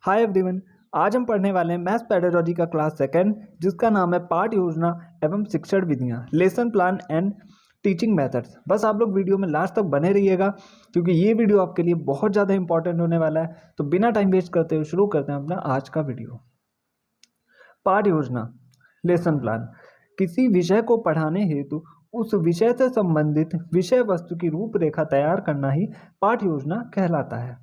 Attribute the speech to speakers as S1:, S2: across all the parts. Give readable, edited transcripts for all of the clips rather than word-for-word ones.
S1: Hi everyone. आज हम पढ़ने वाले हैं मैथ्स पेडागॉजी का क्लास सेकंड, जिसका नाम है पाठ योजना एवं शिक्षण विधियां, lesson plan and teaching methods. बस आप लोग वीडियो में लास्ट तक बने रहिएगा, क्योंकि ये वीडियो आपके लिए बहुत ज़्यादा इंपॉर्टेंट होने वाला है। तो बिना टाइम वेस्ट करते हुए शुरू करते हैं अपना आज का वीडियो। पाठ योजना, लेसन प्लान। किसी विषय को पढ़ाने हेतु उस विषय से संबंधित विषय वस्तु की रूपरेखा तैयार करना ही पाठ योजना कहलाता है।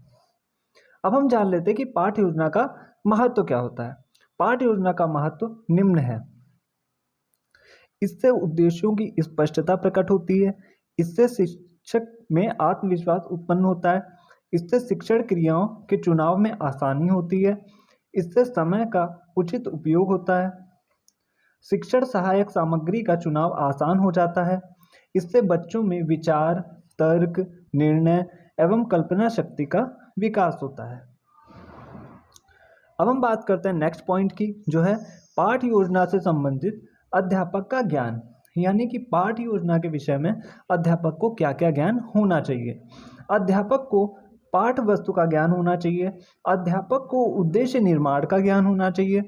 S1: अब हम जान लेते हैं कि पाठ योजना का महत्व क्या होता है। पाठ योजना का महत्व निम्न है। इससे उद्देश्यों की स्पष्टता प्रकट होती है। इससे शिक्षक में आत्मविश्वास उत्पन्न होता है। इससे शिक्षण क्रियाओं के चुनाव में आसानी होती है। इससे समय का उचित उपयोग होता है। शिक्षण सहायक सामग्री का चुनाव आसान हो जाता है। इससे बच्चों में विचार, तर्क, निर्णय एवं कल्पना शक्ति का विकास होता है। अब हम बात करते हैं नेक्स्ट पॉइंट की, जो है पाठ योजना से संबंधित अध्यापक का ज्ञान। यानी कि पाठ योजना के विषय में अध्यापक को क्या क्या ज्ञान होना चाहिए। अध्यापक को पाठ वस्तु का ज्ञान होना चाहिए। अध्यापक को उद्देश्य निर्माण का ज्ञान होना चाहिए।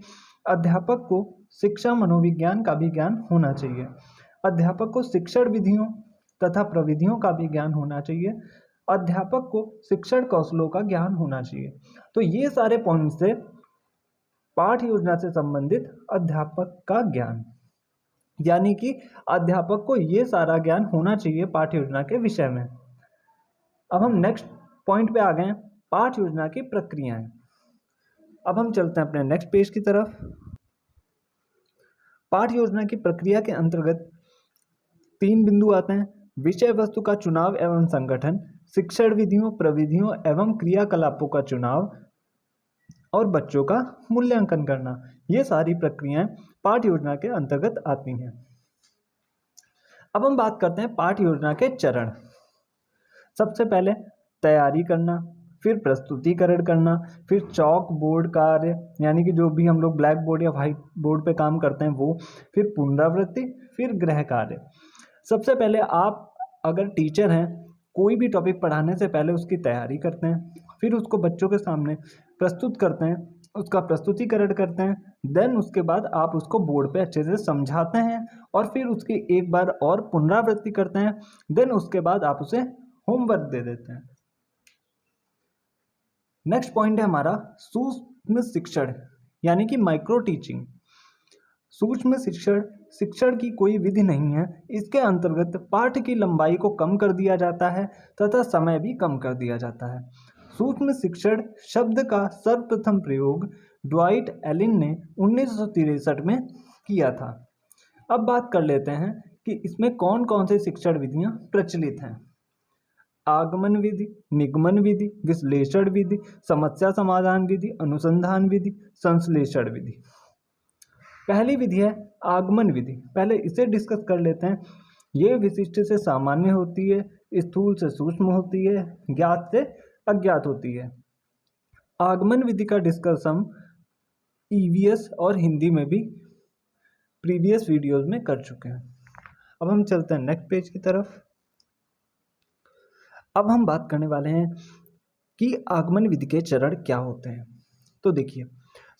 S1: अध्यापक को शिक्षा मनोविज्ञान का भी ज्ञान होना चाहिए। अध्यापक को शिक्षण विधियों तथा प्रविधियों का भी ज्ञान होना चाहिए। अध्यापक को शिक्षण कौशलों का ज्ञान होना चाहिए। तो ये सारे पॉइंट से पाठ योजना से संबंधित अध्यापक का ज्ञान, यानी कि अध्यापक को ये सारा ज्ञान होना चाहिए पाठ योजना के विषय में। अब हम नेक्स्ट पॉइंट पे आ गए हैं, पाठ योजना की प्रक्रियाएं। अब हम चलते हैं अपने नेक्स्ट पेज की तरफ। पाठ योजना की प्रक्रिया के अंतर्गत 3 बिंदु आते हैं: विषय वस्तु का चुनाव एवं संगठन, शिक्षण विधियों, प्रविधियों एवं क्रियाकलापों का चुनाव और बच्चों का मूल्यांकन करना। ये सारी प्रक्रियाएं पाठ योजना के अंतर्गत आती हैं। अब हम बात करते हैं पाठ योजना के चरण। सबसे पहले तैयारी करना, फिर प्रस्तुतिकरण करना, फिर चौक बोर्ड कार्य, यानी कि जो भी हम लोग ब्लैक बोर्ड या व्हाइट बोर्ड पे काम करते हैं वो, फिर पुनरावृत्ति, फिर गृह कार्य। सबसे पहले आप अगर टीचर हैं, कोई भी टॉपिक पढ़ाने से पहले उसकी तैयारी करते हैं, फिर उसको बच्चों के सामने प्रस्तुत करते हैं, उसका प्रस्तुतिकरण करते हैं। देन उसके बाद आप उसको बोर्ड पे अच्छे से समझाते हैं और फिर उसकी एक बार और पुनरावृत्ति करते हैं। देन उसके बाद आप उसे होमवर्क दे देते हैं। नेक्स्ट पॉइंट है हमारा सूक्ष्म शिक्षण, यानी कि माइक्रो टीचिंग। सूक्ष्म शिक्षण शिक्षण की कोई विधि नहीं है। इसके अंतर्गत पाठ की लंबाई को कम कर दिया जाता है तथा समय भी कम कर दिया जाता है। सूक्ष्म शिक्षण शब्द का सर्वप्रथम प्रयोग ड्वाइट एलिन ने 1963 में किया था। अब बात कर लेते हैं कि इसमें कौन कौन से शिक्षण विधियां प्रचलित हैं। आगमन विधि, निगमन विधि, विश्लेषण विधि, समस्या समाधान विधि, अनुसंधान विधि, संश्लेषण विधि। पहली विधि है आगमन विधि। पहले इसे डिस्कस कर लेते हैं। ये विशिष्ट से सामान्य होती है, स्थूल से सूक्ष्म होती है, ज्ञात से अज्ञात होती है। आगमन विधि का डिस्कस हम ईवीएस और हिंदी में भी प्रीवियस वीडियोस में कर चुके हैं। अब हम चलते हैं नेक्स्ट पेज की तरफ। अब हम बात करने वाले हैं कि आगमन विधि के चरण क्या होते हैं। तो देखिए,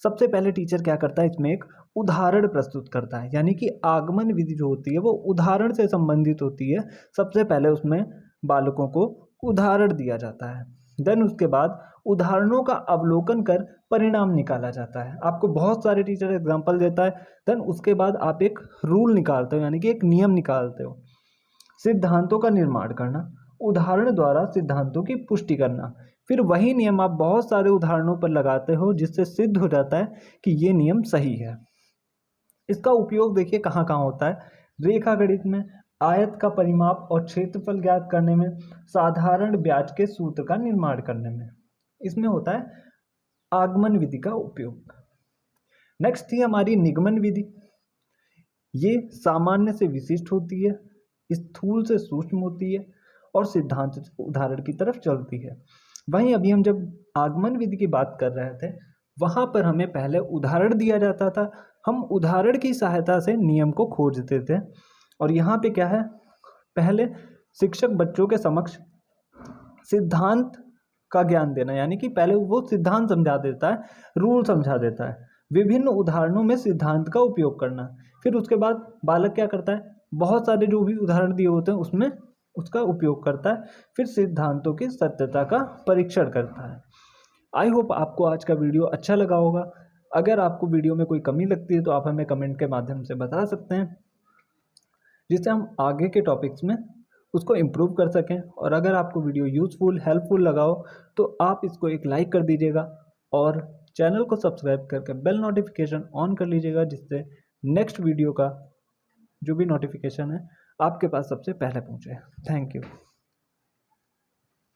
S1: सबसे पहले टीचर क्या करता है, इसमें एक उदाहरण प्रस्तुत करता है। यानी कि आगमन विधि जो होती है वो उदाहरण से संबंधित होती है। सबसे पहले उसमें बालकों को उदाहरण दिया जाता है। देन उसके बाद उदाहरणों का अवलोकन कर परिणाम निकाला जाता है। आपको बहुत सारे टीचर एग्जाम्पल देता है। देन उसके बाद आप एक रूल निकालते हो, यानी कि एक नियम निकालते हो। सिद्धांतों का निर्माण करना, उदाहरण द्वारा सिद्धांतों की पुष्टि करना, फिर वही नियम आप बहुत सारे उदाहरणों पर लगाते हो, जिससे सिद्ध हो जाता है कि ये नियम सही है। इसका उपयोग देखिए कहाँ कहाँ होता है। रेखा गणित में, आयत का परिमाप और क्षेत्रफल ज्ञात करने में, साधारण ब्याज के सूत्र का निर्माण करने में, इसमें होता है आगमन विधि का उपयोग। नेक्स्ट थी हमारी निगमन विधि। ये सामान्य से विशिष्ट होती है, स्थूल से सूक्ष्म होती है और सिद्धांत से उदाहरण की तरफ चलती है। वहीं अभी हम जब आगमन विधि की बात कर रहे थे, वहां पर हमें पहले उदाहरण दिया जाता था। हम उदाहरण की सहायता से नियम को खोजते थे। और यहाँ पे क्या है, पहले शिक्षक बच्चों के समक्ष सिद्धांत का ज्ञान देना, यानी कि पहले वो सिद्धांत समझा देता है, रूल समझा देता है, विभिन्न उदाहरणों में सिद्धांत का उपयोग करना। फिर उसके बाद बालक क्या करता है, बहुत सारे जो भी उदाहरण दिए होते हैं उसमें उसका उपयोग करता है, फिर सिद्धांतों की सत्यता का परीक्षण करता है। आई होप आपको आज का वीडियो अच्छा लगा होगा। अगर आपको वीडियो में कोई कमी लगती है तो आप हमें कमेंट के माध्यम से बता सकते हैं, जिससे हम आगे के टॉपिक्स में उसको इम्प्रूव कर सकें। और अगर आपको वीडियो यूज़फुल हेल्पफुल लगा हो तो आप इसको एक लाइक कर दीजिएगा और चैनल को सब्सक्राइब करके बेल नोटिफिकेशन ऑन कर लीजिएगा, जिससे नेक्स्ट वीडियो का जो भी नोटिफिकेशन है आपके पास सबसे पहले पहुँचे। Thank you.